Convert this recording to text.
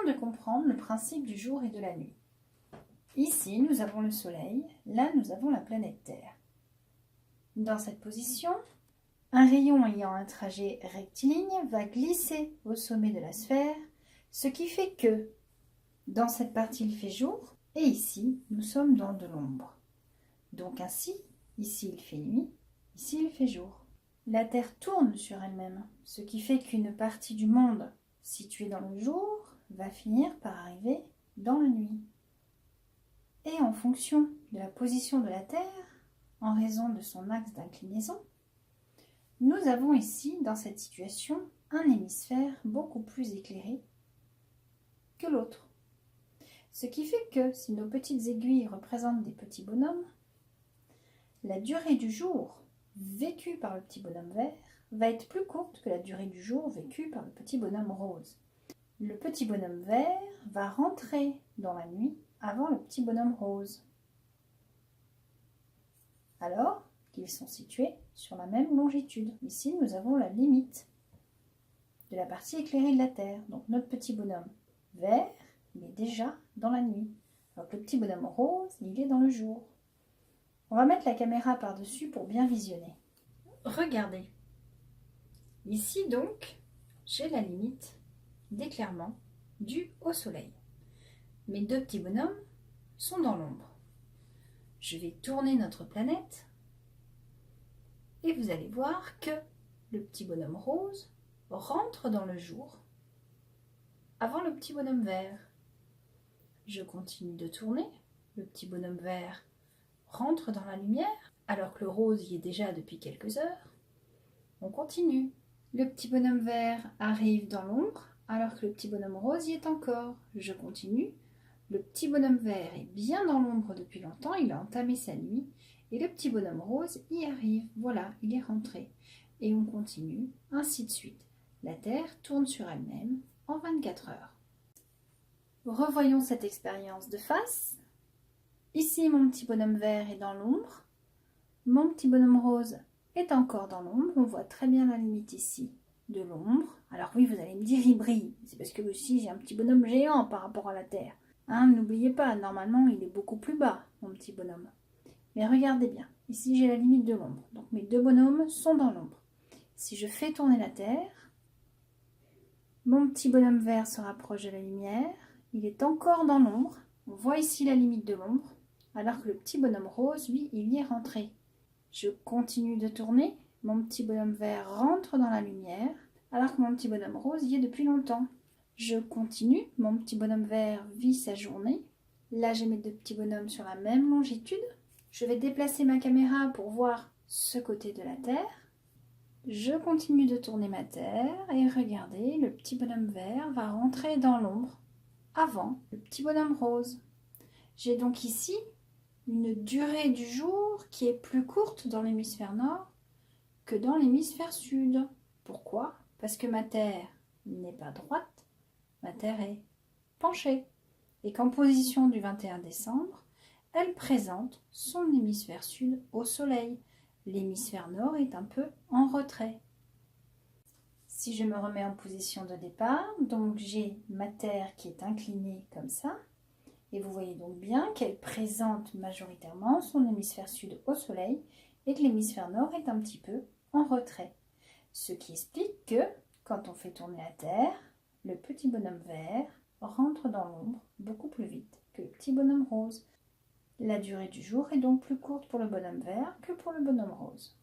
de comprendre le principe du jour et de la nuit. Ici, nous avons le Soleil, là, nous avons la planète Terre. Dans cette position, un rayon ayant un trajet rectiligne va glisser au sommet de la sphère, ce qui fait que, dans cette partie, il fait jour, et ici, nous sommes dans de l'ombre. Donc ainsi, ici, il fait nuit, ici, il fait jour. La Terre tourne sur elle-même, ce qui fait qu'une partie du monde située dans le jour va finir par arriver dans la nuit. Et en fonction de la position de la Terre, en raison de son axe d'inclinaison, nous avons ici, dans cette situation, un hémisphère beaucoup plus éclairé que l'autre. Ce qui fait que, si nos petites aiguilles représentent des petits bonhommes, la durée du jour vécue par le petit bonhomme vert va être plus courte que la durée du jour vécue par le petit bonhomme rose. Le petit bonhomme vert va rentrer dans la nuit avant le petit bonhomme rose, alors qu'ils sont situés sur la même longitude. Ici, nous avons la limite de la partie éclairée de la Terre. Donc notre petit bonhomme vert, il est déjà dans la nuit, alors que le petit bonhomme rose, il est dans le jour. On va mettre la caméra par-dessus pour bien visionner. Regardez. Ici donc, j'ai la limite d'éclairement due au soleil. Mes deux petits bonhommes sont dans l'ombre. Je vais tourner notre planète et vous allez voir que le petit bonhomme rose rentre dans le jour avant le petit bonhomme vert. Je continue de tourner, le petit bonhomme vert rentre dans la lumière alors que le rose y est déjà depuis quelques heures. On continue. Le petit bonhomme vert arrive dans l'ombre alors que le petit bonhomme rose y est encore. Je continue. Le petit bonhomme vert est bien dans l'ombre depuis longtemps, il a entamé sa nuit. Et le petit bonhomme rose y arrive. Voilà, il est rentré. Et on continue, ainsi de suite. La Terre tourne sur elle-même en 24 heures. Revoyons cette expérience de face. Ici, mon petit bonhomme vert est dans l'ombre. Mon petit bonhomme rose est encore dans l'ombre. On voit très bien la limite ici de l'ombre. Alors oui, vous allez me dire, il brille. C'est parce que aussi, j'ai un petit bonhomme géant par rapport à la Terre. Hein, n'oubliez pas, normalement, il est beaucoup plus bas, mon petit bonhomme. Mais regardez bien. Ici, j'ai la limite de l'ombre. Donc, mes deux bonhommes sont dans l'ombre. Si je fais tourner la Terre, mon petit bonhomme vert se rapproche de la lumière. Il est encore dans l'ombre. On voit ici la limite de l'ombre. Alors que le petit bonhomme rose, lui, il y est rentré. Je continue de tourner. Mon petit bonhomme vert rentre dans la lumière. Alors que mon petit bonhomme rose y est depuis longtemps. Je continue. Mon petit bonhomme vert vit sa journée. Là, j'ai mes deux petits bonhommes sur la même longitude. Je vais déplacer ma caméra pour voir ce côté de la Terre. Je continue de tourner ma Terre et regardez, le petit bonhomme vert va rentrer dans l'ombre avant le petit bonhomme rose. J'ai donc ici une durée du jour qui est plus courte dans l'hémisphère nord que dans l'hémisphère sud. Pourquoi? Parce que ma Terre n'est pas droite, ma Terre est penchée. Et qu'en position du 21 décembre, elle présente son hémisphère sud au soleil. L'hémisphère nord est un peu en retrait. Si je me remets en position de départ, donc j'ai ma Terre qui est inclinée comme ça, et vous voyez donc bien qu'elle présente majoritairement son hémisphère sud au soleil et que l'hémisphère nord est un petit peu en retrait. Ce qui explique que, quand on fait tourner la Terre, le petit bonhomme vert rentre dans l'ombre beaucoup plus vite que le petit bonhomme rose. La durée du jour est donc plus courte pour le bonhomme vert que pour le bonhomme rose.